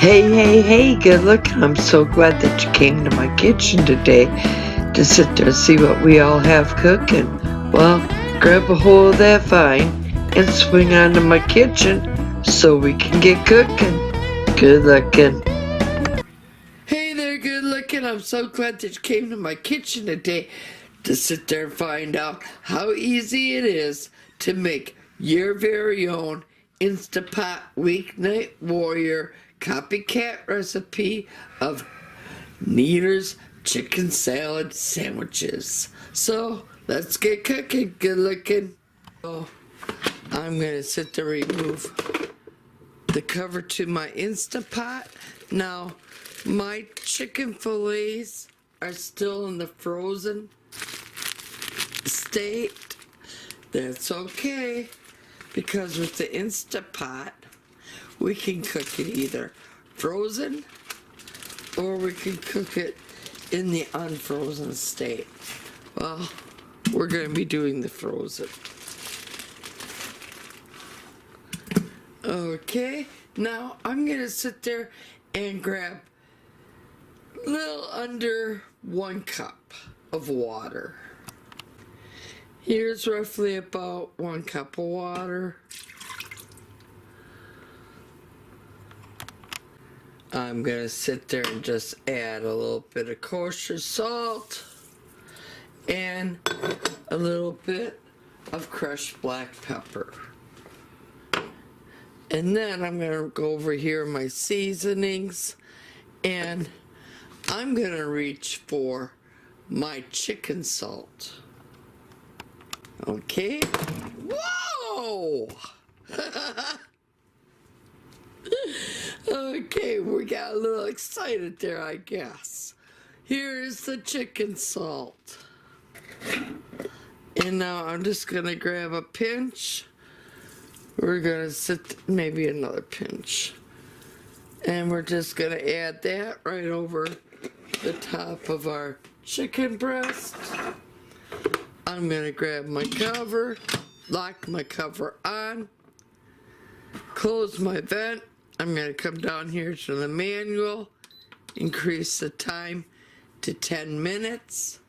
Hey, good looking. I'm so glad that you came to my kitchen today to sit there and see what we all have cooking. Well, grab a hold of that vine and swing onto my kitchen so we can get cooking. Good looking. Hey there, good looking. I'm so glad that you came to my kitchen today to sit there and find out how easy it is to make your very own Instant Pot Weeknight Warrior copycat recipe of Kneaders chicken salad sandwiches. So let's get cooking. Good looking. So I'm gonna sit there and remove the cover to my Instant Pot. Now my chicken fillets are still in the frozen state. That's okay, because with the Instant Pot we can cook it either frozen or we can cook it in the unfrozen state. Well, we're going to be doing the frozen. Okay, now I'm going to sit there and grab a little under 1 cup of water. Here's roughly about 1 cup of water. I'm going to sit there and just add a little bit of kosher salt and a little bit of crushed black pepper. And then I'm going to go over here my seasonings, and I'm going to reach for my chicken salt. Okay. Whoa! Okay, we got a little excited there, I guess. Here's the chicken salt. And now I'm just going to grab a pinch. We're going to sit, maybe another pinch. And we're just going to add that right over the top of our chicken breast. I'm going to grab my cover, lock my cover on, close my vent. I'm going to come down here to the manual, increase the time to 10 minutes.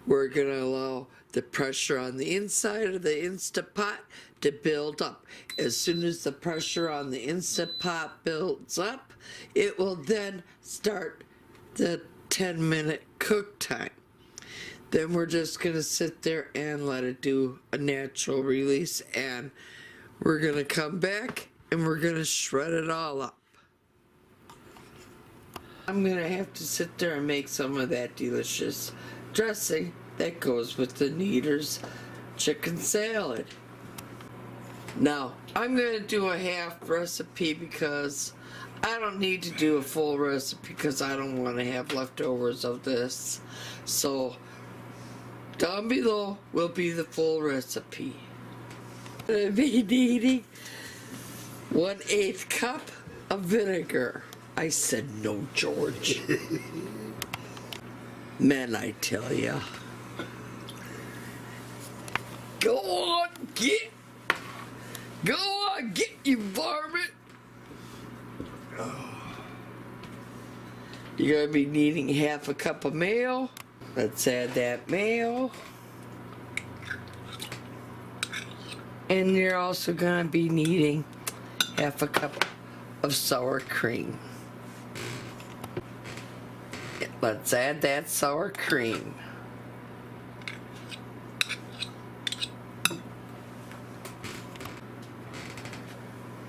We're going to allow the pressure on the inside of the Instant Pot to build up. As soon as the pressure on the Instant Pot builds up, it will then start the 10-minute cook time. Then we're just going to sit there and let it do a natural release, and we're going to come back and we're going to shred it all up. I'm going to have to sit there and make some of that delicious dressing that goes with the Kneaders chicken salad. Now, I'm going to do a half recipe because I don't need to do a full recipe because I don't want to have leftovers of this. So, down below will be the full recipe. I'll be needing 1/8 cup of vinegar. I said no, George. Men, I tell ya. Go on, get you varmint. You're gonna be needing 1/2 cup of mayo. Let's add that mayo. And you're also gonna be needing 1/2 cup of sour cream. Let's add that sour cream.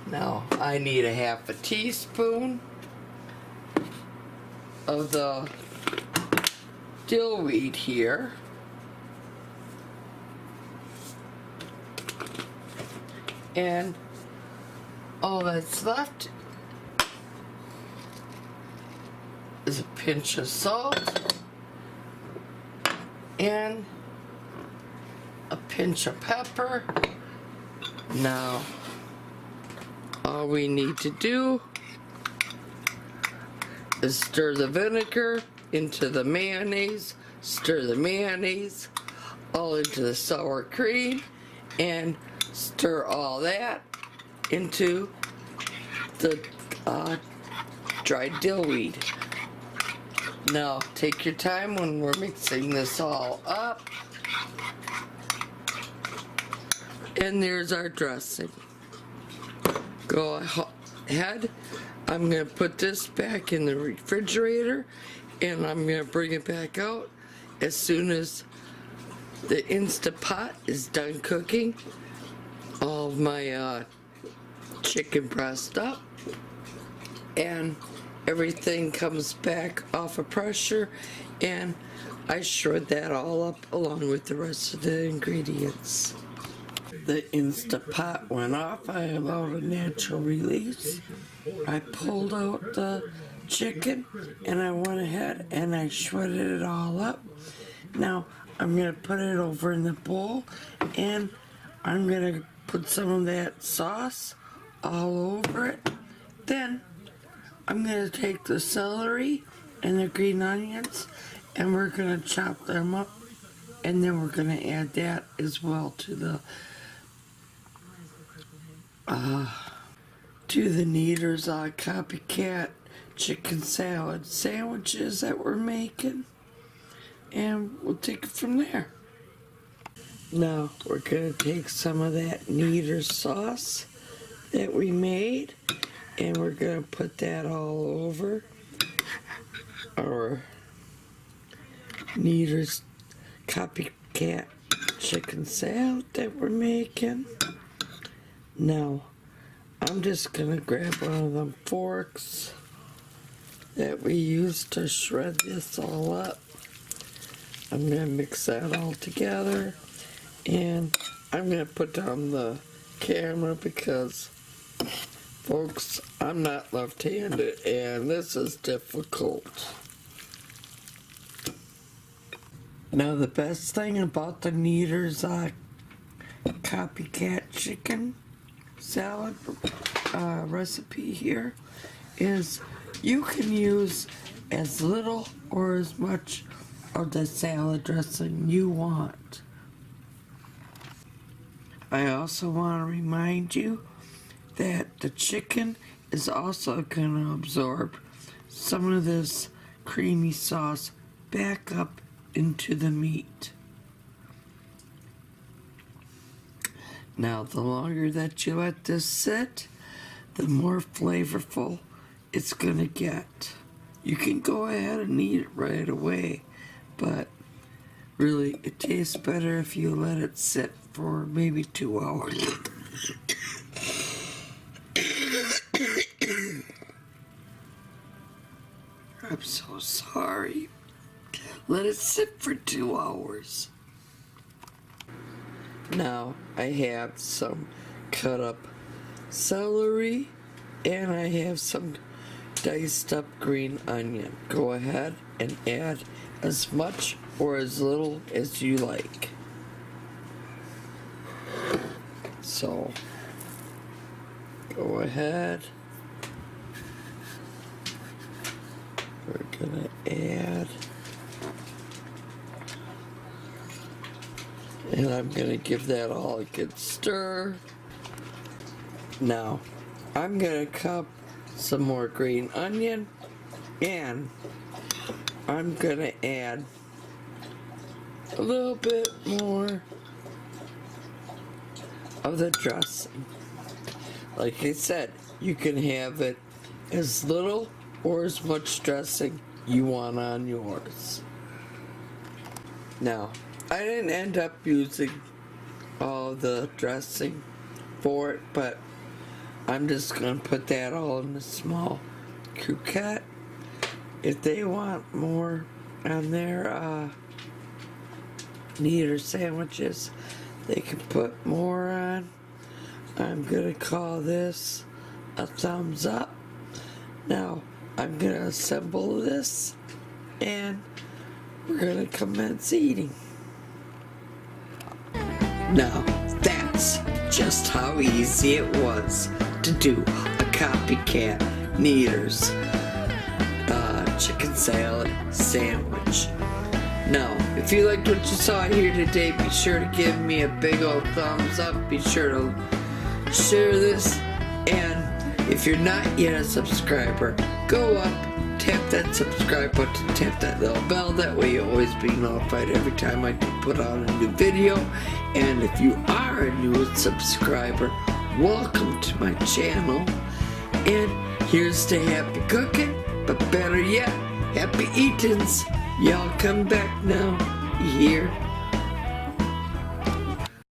Now I need 1/2 teaspoon of the dill weed here. And all that's left is a pinch of salt and a pinch of pepper. Now, all we need to do is stir the vinegar into the mayonnaise, stir the mayonnaise all into the sour cream, and stir all that into the dried dill weed. Now take your time when we're mixing this all up. And there's our dressing. Go ahead. I'm going to put this back in the refrigerator, and I'm going to bring it back out as soon as the Instant Pot is done cooking. All of my chicken breast up, and everything comes back off of pressure, and I shred that all up along with the rest of the ingredients. The Instant Pot went off. I allowed a natural release. I pulled out the chicken and I went ahead and I shredded it all up. Now I'm going to put it over in the bowl, and I'm going to put some of that sauce all over it. Then I'm going to take the celery and the green onions, and we're going to chop them up, and then we're going to add that as well to the Kneaders Copycat chicken salad sandwiches that we're making, and we'll take it from there. Now we're going to take some of that Kneaders sauce that we made, and we're going to put that all over our Kneaders Copycat chicken salad that we're making. Now I'm just going to grab one of them forks that we use to shred this all up. I'm going to mix that all together, and I'm going to put down the camera because, folks, I'm not left-handed and this is difficult. Now the best thing about the Kneaders Copycat chicken salad recipe here is you can use as little or as much of the salad dressing you want. I also want to remind you that the chicken is also going to absorb some of this creamy sauce back up into the meat. Now, the longer that you let this sit, the more flavorful it's going to get. You can go ahead and eat it right away, but really, it tastes better if you let it sit for maybe 2 hours. I'm so sorry. Let it sit for 2 hours. Now I have some cut up celery, and I have some diced up green onion. Go ahead and add as much or as little as you like. So go ahead. We're gonna add, and I'm gonna give that all a good stir. Now I'm gonna cut some more green onion, and I'm gonna add a little bit more of the dressing. Like I said, you can have it as little or as much dressing you want on yours. Now, I didn't end up using all the dressing for it, but I'm just going to put that all in a small croquette. If they want more on their Kneader sandwiches, they can put more on. I'm going to call this a thumbs up. Now, I'm going to assemble this, and we're going to commence eating. Now, that's just how easy it was to do a Copycat Kneaders chicken salad sandwich. Now, if you liked what you saw here today, be sure to give me a big old thumbs up. Be sure to share this, and If you're not yet a subscriber, go up, tap that subscribe button, tap that little bell. That way you'll always be notified every time I put out a new video. And if you are a new subscriber, welcome to my channel. And here's to happy cooking, but better yet, happy eatings. Y'all come back now. You hear?